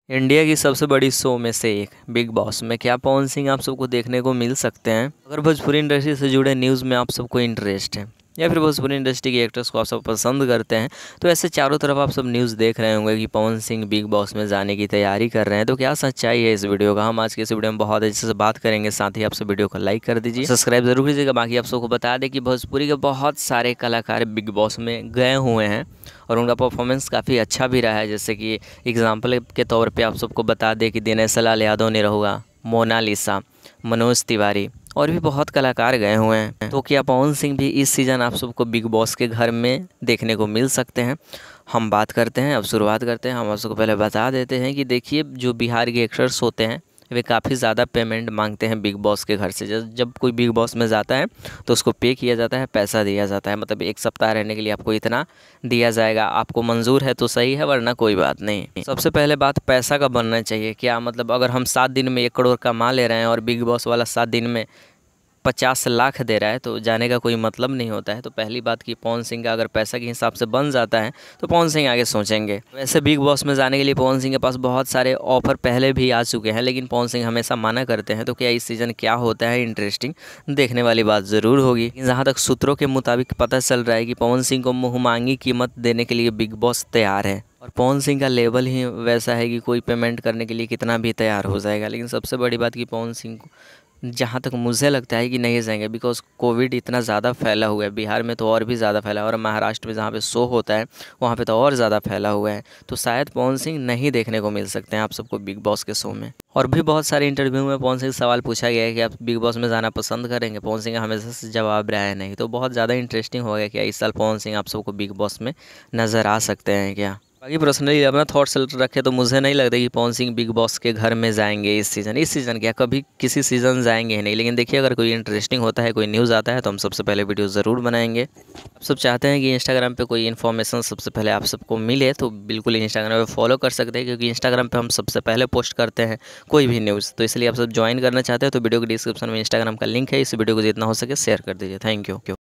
India की सबसे बड़ी शो में से एक बिग बॉस में क्या पवन सिंह आप सबको देखने को मिल सकते हैं। अगर भोजपुरी इंडस्ट्री से जुड़े न्यूज़ में आप सबको इंटरेस्ट है या फिर भोजपुरी इंडस्ट्री के एक्टर्स को आप सब पसंद करते हैं, तो ऐसे चारों तरफ आप सब न्यूज़ देख रहे होंगे कि पवन सिंह बिग बॉस में जाने की तैयारी कर रहे हैं। तो क्या सच्चाई है इस वीडियो का, हम आज के इस वीडियो में बहुत अच्छे से बात करेंगे। साथ ही आप सब वीडियो को लाइक कर दीजिए, सब्सक्राइब जरूर कीजिएगा। बाकी आप सबको बता दें कि भोजपुरी के बहुत सारे कलाकार बिग बॉस में गए हुए हैं और उनका परफॉर्मेंस काफ़ी अच्छा भी रहा है। जैसे कि एग्जाम्पल के तौर पे आप सबको बता दें कि दिनेश लाल यादव ने रहुआ, मोनालिसा, मनोज तिवारी और भी बहुत कलाकार गए हुए हैं। तो क्या पवन सिंह भी इस सीज़न आप सबको बिग बॉस के घर में देखने को मिल सकते हैं? हम बात करते हैं, अब शुरुआत करते हैं। हम आप सबको पहले बता देते हैं कि देखिए, जो बिहार के एक्टर्स होते हैं वे काफ़ी ज़्यादा पेमेंट मांगते हैं बिग बॉस के घर से। जब कोई बिग बॉस में जाता है तो उसको पे किया जाता है, पैसा दिया जाता है। मतलब एक सप्ताह रहने के लिए आपको इतना दिया जाएगा, आपको मंजूर है तो सही है, वरना कोई बात नहीं। सबसे पहले बात पैसा का बनना चाहिए। क्या मतलब, अगर हम 7 दिन में 1 करोड़ कमा ले रहे हैं और बिग बॉस वाला 7 दिन में 50 लाख दे रहा है, तो जाने का कोई मतलब नहीं होता है। तो पहली बात कि पवन सिंह का अगर पैसा के हिसाब से बन जाता है तो पवन सिंह आगे सोचेंगे। वैसे बिग बॉस में जाने के लिए पवन सिंह के पास बहुत सारे ऑफर पहले भी आ चुके हैं, लेकिन पवन सिंह हमेशा मना करते हैं। तो क्या इस सीज़न क्या होता है, इंटरेस्टिंग देखने वाली बात ज़रूर होगी। जहाँ तक सूत्रों के मुताबिक पता चल रहा है कि पवन सिंह को मुँहमांगी कीमत देने के लिए बिग बॉस तैयार है और पवन सिंह का लेवल ही वैसा है कि कोई पेमेंट करने के लिए कितना भी तैयार हो जाएगा। लेकिन सबसे बड़ी बात कि पवन सिंह को, जहाँ तक मुझे लगता है कि नहीं जाएंगे, बिकॉज कोविड इतना ज़्यादा फैला हुआ है। बिहार में तो और भी ज़्यादा फैला है और महाराष्ट्र में जहाँ पे शो होता है वहाँ पे तो और ज़्यादा फैला हुआ है। तो शायद पवन सिंह नहीं देखने को मिल सकते हैं आप सबको बिग बॉस के शो में। और भी बहुत सारे इंटरव्यू में पवन सिंह से सवाल पूछा गया है कि आप बिग बॉस में जाना पसंद करेंगे। पवन सिंह का हमेशा से जवाब रहा है नहीं। तो बहुत ज़्यादा इंटरेस्टिंग हो गया क्या इस साल पवन सिंह आप सबको बिग बॉस में नज़र आ सकते हैं क्या। बाकी पर्सनली अपना थॉट्स रखे तो मुझे नहीं लगता कि पवन सिंह बिग बॉस के घर में जाएंगे इस सीज़न क्या कभी किसी सीज़न जाएंगे ही नहीं। लेकिन देखिए, अगर कोई इंटरेस्टिंग होता है, कोई न्यूज़ आता है, तो हम सबसे पहले वीडियो ज़रूर बनाएंगे। आप सब चाहते हैं कि इंस्टाग्राम पे कोई इन्फॉर्मेशन सबसे पहले आप सबको मिले, तो बिल्कुल इंस्टाग्राम पे फॉलो कर सकते हैं, क्योंकि इंस्टाग्राम पे हम सबसे पहले पोस्ट करते हैं कोई भी न्यूज़। तो इसलिए आप सब ज्वाइन करना चाहते हैं तो वीडियो के डिस्क्रिप्शन में इंस्टाग्राम का लिंक है। इस वीडियो को जितना हो सके शेयर कर दीजिए। Thank you.